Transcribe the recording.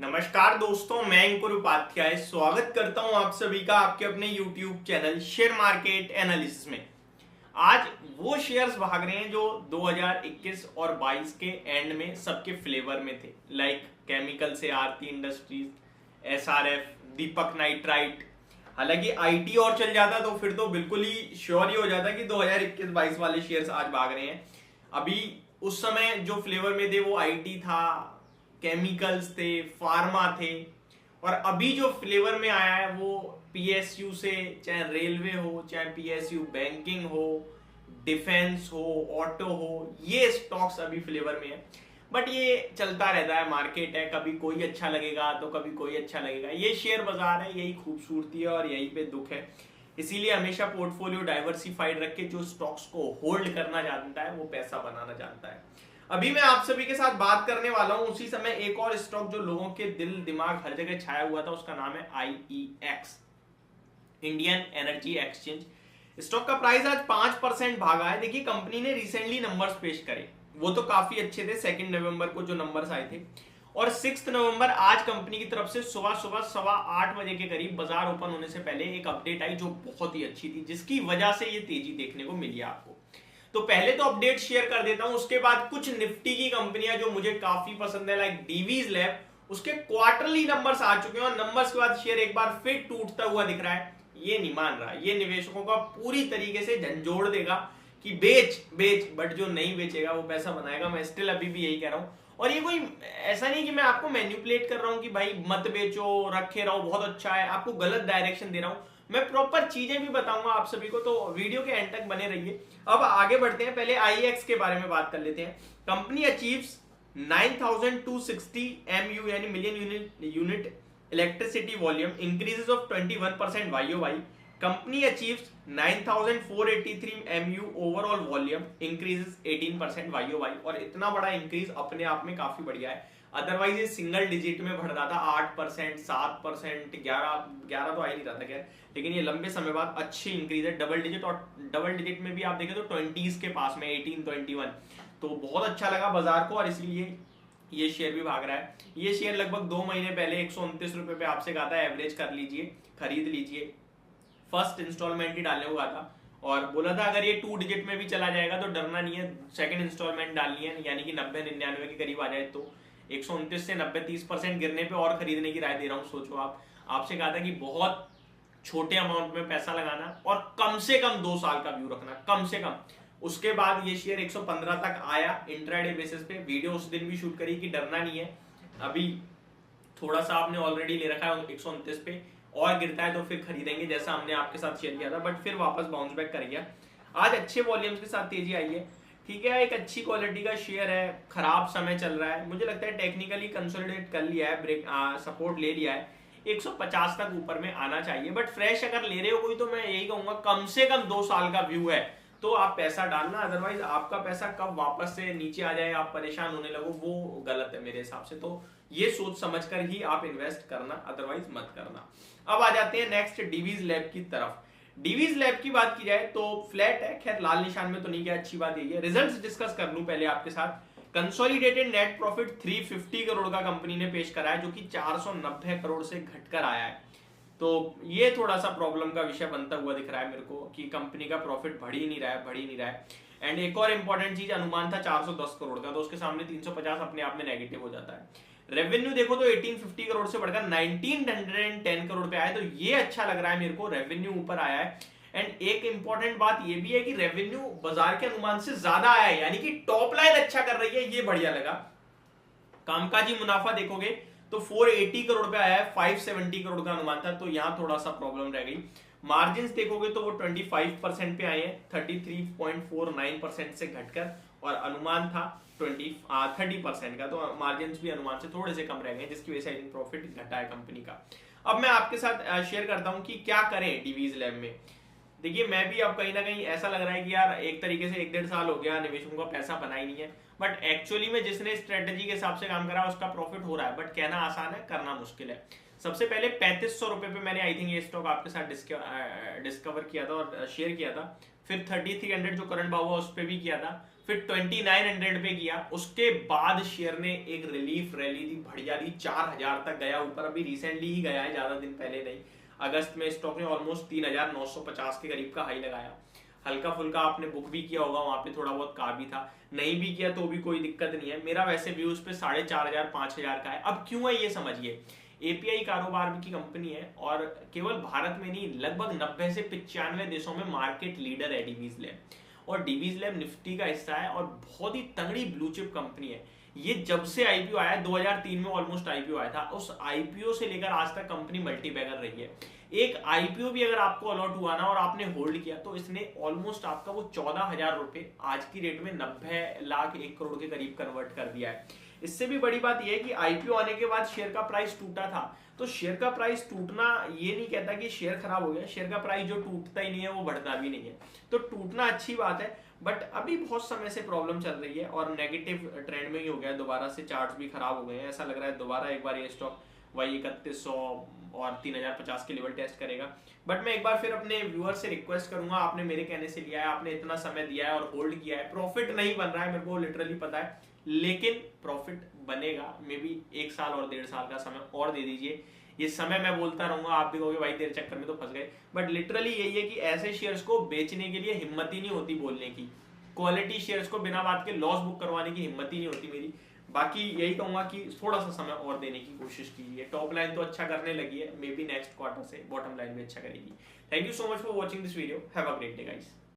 नमस्कार दोस्तों, मैं अंकुर उपाध्याय स्वागत करता हूं आप सभी का आपके अपने YouTube channel share market analysis में। आज वो शेयर्स भाग रहे हैं जो 2021 और 22 के एंड में सबके फ्लेवर में थे, लाइक केमिकल से आरती इंडस्ट्रीज, एसआरएफ, दीपक नाइट्राइट। हालांकि आईटी और चल जाता तो फिर तो बिल्कुल ही श्योर ही हो जाता कि 2021-22 वाले शेयर्स आज भाग रहे हैं। अभी उस समय जो फ्लेवर में थे वो आईटी था, केमिकल्स थे, फार्मा थे, और अभी जो फ्लेवर में आया है वो पीएसयू से, चाहे रेलवे हो, चाहे पीएसयू बैंकिंग हो, डिफेंस हो, ऑटो हो, ये स्टॉक्स अभी फ्लेवर में है। बट ये चलता रहता है, मार्केट है, कभी कोई अच्छा लगेगा तो कभी कोई अच्छा लगेगा। ये शेयर बाजार है, यही खूबसूरती है और यही पे दुख है। इसीलिए हमेशा पोर्टफोलियो डाइवर्सिफाइड रख के जो स्टॉक्स को होल्ड करना जानता है वो पैसा बनाना जानता है। अभी मैं आप सभी के साथ बात करने वाला हूं उसी समय एक और स्टॉक जो लोगों के दिल दिमाग हर जगह छाया हुआ था, उसका नाम है IEX, Indian energy exchange. Stock का प्राइस आज 5% भागा है। देखिए, कंपनी ने रिसेंटली नंबर्स पेश करे, वो तो काफी अच्छे थे। 2 नवंबर को जो नंबर्स आए थे, और 6 नवंबर आज कंपनी की तरफ से सुबह सुबह 8:15 बजे के करीब बाजार ओपन होने से पहले एक अपडेट आई जो बहुत ही अच्छी थी, जिसकी वजह से ये तेजी देखने को मिली आपको। तो पहले तो अपडेट शेयर कर देता हूं, उसके बाद कुछ निफ्टी की कंपनियां जो मुझे काफी पसंद है, लाइक डीवीज लैब, उसके क्वार्टरली नंबर्स आ चुके हैं और नंबर्स के बाद शेयर एक बार फिर टूटता हुआ दिख रहा है। ये नहीं मान रहा, ये निवेशकों का पूरी तरीके से झंझोड़ देगा कि बेच बेच, बट जो नहीं बेचेगा वो पैसा बनाएगा। मैं स्टिल अभी भी यही कह रहा हूं। और ये कोई ऐसा नहीं कि मैं आपको मैन्युपुलेट कर रहा हूं कि भाई मत बेचो, रखे रहो, बहुत अच्छा है, आपको गलत डायरेक्शन दे रहा हूं। मैं प्रॉपर चीजें भी बताऊंगा आप सभी को, तो वीडियो के एंड तक बने रहिए। अब आगे बढ़ते हैं, पहले आईएक्स के बारे में बात कर लेते हैं। कंपनी अचीव्स 9260 MU यानी million unit electricity volume, increases of 21% YOY। Company achieves 9483 MU overall volume, increases 18% YOY। और इतना बड़ा इंक्रीज अपने आप में काफी बढ़िया है। अदरवाइज ये सिंगल डिजिट में बढ़ रहा था, 8%, 7%, 11 तो आ ही नहीं रहा था खैर, लेकिन ये लंबे समय बाद अच्छी इंक्रीज है, डबल डिजिट। और डबल डिजिट में भी आप देखें तो 20s के पास में, 18, 21, तो बहुत अच्छा लगा बाजार को और इसलिए ये शेयर भी भाग रहा है। ये शेयर लगभग 2 महीने पहले 129 रुपए पे आपसे कहा था एवरेज कर लीजिए, खरीद लीजिए। फर्स्ट इंस्टॉलमेंट ही डालने को कहा था और बोला था अगर ये 2 डिजिट में भी चला जाएगा तो डरना नहीं है, सेकंड इंस्टॉलमेंट डालनी है, यानी कि 90-99 के करीब आ जाए तो। 129 से 90-30% गिरने पे और खरीदने की राय दे रहा हूँ। सोचो आप, आपसे कहा था कि बहुत छोटे अमाउंट में पैसा लगाना और कम से कम 2 साल का व्यू रखना, कम से कम। उसके बाद ये शेयर 115 तक आया इंट्राडे बेसिस पे। वीडियो उस दिन भी शूट करी कि डरना नहीं है, अभी थोड़ा सा आपने ऑलरेडी ले रखा है 129 पे, और गिरता है तो फिर खरीदेंगे, जैसा हमने आपके साथ शेयर किया था, बट फिर वापस बाउंस बैक कर गया। आज अच्छे वॉल्यूम्स के साथ तेजी आई है, ठीक है, एक अच्छी क्वालिटी का शेयर है, खराब समय चल रहा है, मुझे लगता है टेक्निकली कंसोलिडेट कर लिया है, ब्रेक सपोर्ट ले लिया है, 150 तक ऊपर में आना चाहिए। बट फ्रेश अगर ले रहे हो कोई, तो मैं यही कहूंगा कम से कम 2 साल का व्यू है तो आप पैसा डालना, अदरवाइज आपका पैसा कब वापस से नीचे आ जाए, आप परेशान होने लगो, वो गलत है मेरे हिसाब से। तो ये सोच समझकर ही आप इन्वेस्ट करना, अदरवाइज मत करना। अब आ जाते हैं नेक्स्ट डीवीज लैब की तरफ। डीवीज लैब की बात की जाए तो फ्लैट है, खैर लाल निशान में तो नहीं गया, अच्छी बात यही है। रिजल्ट्स डिस्कस कर लूं पहले आपके साथ। कंसोलिडेटेड नेट प्रॉफिट 350 करोड़ का कंपनी ने पेश करा है, जो कि 490 करोड़ से घटकर आया है। तो ये थोड़ा सा प्रॉब्लम का विषय बनता हुआ दिख रहा है मेरे को कि कंपनी का प्रॉफिट बढ़ ही नहीं रहा है। एंड एक और इंपॉर्टेंट चीज, अनुमान था 410 करोड़ का, तो उसके सामने 350 अपने आप में नेगेटिव हो जाता है। रेवेन्यू देखो तो 1850 करोड़ से बढ़कर 1910 करोड़ पे आया, तो ये अच्छा लग रहा है मेरे को, रेवेन्यू ऊपर आया है। एंड एक इंपॉर्टेंट बात ये भी है कि रेवेन्यू बाजार के अनुमान से ज्यादा आया है, यानी कि टॉप लाइन अच्छा कर रही है, ये बढ़िया लगा। कामकाजी मुनाफा देखोगे तो 480 करोड़ पे आया है, 570 करोड़ का अनुमान था, तो यहां थोड़ा सा प्रॉब्लम रह गई। मार्जिन देखोगे तो वो 25% पे आए हैं, 33.49% से घटकर, और अनुमान था 30% का, तो मार्जिन भी अनुमान से थोड़े से कम रह गए, जिसकी वजह से प्रॉफिट घटा है कंपनी का। अब मैं आपके साथ शेयर करता हूं कि क्या करें डीवीज लैब में। देखिए, मैं भी अब कहीं ना कहीं ऐसा लग रहा है कि यार एक तरीके से 1-1.5 साल हो गया, निवेशकों का पैसा बना ही नहीं है, बट एक्चुअली में जिसने स्ट्रेटेजी के हिसाब से काम करा उसका प्रॉफिट हो रहा है, बट कहना आसान है, करना मुश्किल है। सबसे पहले 3500 रुपए पे मैंने आई थिंक ये स्टॉक आपके साथ डिस्कवर किया था और शेयर किया था। फिर 3300 जो करंट भाव हुआ उस पर भी किया था। फिर 2900 पे किया, उसके बाद शेयर ने एक रिलीफ रैली दी, बढ़िया दी, 4000 तक गया ऊपर, अभी रिसेंटली ही गया है, ज्यादा दिन पहले नहीं। अगस्त में स्टॉक ने ऑलमोस्ट 3950 के करीब का हाई लगाया। हल्का फुल्का आपने बुक भी किया होगा, वहां पे थोड़ा बहुत का भी था, नहीं भी किया तो भी कोई दिक्कत नहीं है। मेरा वैसे व्यू उस पे 4500 5000 का है। अब क्यों है ये समझिए। एपीआई कारोबार की कंपनी है और केवल भारत में नहीं, लगभग 90 से 95 देशों में मार्केट लीडर है डीवीज लैब, और डीवीज लैब निफ्टी का हिस्सा है और बहुत ही तगड़ी ब्लू चिप कंपनी है। ये जब से आईपीओ आया 2003 में ऑलमोस्ट आईपीओ आया था, उस आईपीओ से लेकर आज तक कंपनी मल्टीबैगर रही है। एक आईपीओ भी अगर आपको अलॉट हुआ ना और आपने होल्ड किया तो इसने ऑलमोस्ट आपका वो 14,000 रुपए आज की रेट में 90 लाख 1 करोड़ के करीब कन्वर्ट कर दिया है। इससे भी बड़ी बात यह है कि आईपीओ आने के बाद शेयर का प्राइस टूटा था, तो शेयर का प्राइस टूटना ये नहीं कहता कि शेयर खराब हो गया। शेयर का प्राइस जो टूटता ही नहीं है वो बढ़ता भी नहीं है, तो टूटना अच्छी बात है। बट अभी बहुत समय से प्रॉब्लम चल रही है और नेगेटिव ट्रेंड में ही हो गया, दोबारा से चार्ट्स भी खराब हो गए हैं। ऐसा लग रहा है दोबारा एक बार ये स्टॉक वही 3100 और 3050 के लेवल टेस्ट करेगा। बट मैं एक बार फिर अपने व्यूअर से रिक्वेस्ट करूंगा, आपने मेरे कहने से लिया है, आपने इतना समय दिया है और होल्ड किया है, प्रॉफिट नहीं बन रहा है मेरे को लिटरली पता है, लेकिन प्रॉफिट बनेगा। मे बी 1 साल और 1.5 साल का समय और दे दीजिए। ये समय मैं बोलता रहूंगा, आप भी कहोगे भाई तेरे चक्कर में तो फंस गए, बट लिटरली यही है कि ऐसे शेयर्स को बेचने के लिए हिम्मत ही नहीं होती बोलने की। क्वालिटी शेयर्स को बिना बात के लॉस बुक करवाने की हिम्मत ही नहीं होती मेरी। बाकी यही कहूंगा कि थोड़ा सा समय और देने की कोशिश कीजिए। टॉप लाइन तो अच्छा करने लगी है, मे बी नेक्स्ट क्वार्टर से बॉटम लाइन भी अच्छा करेगी। Thank you so much for watching this video, have a great day guys.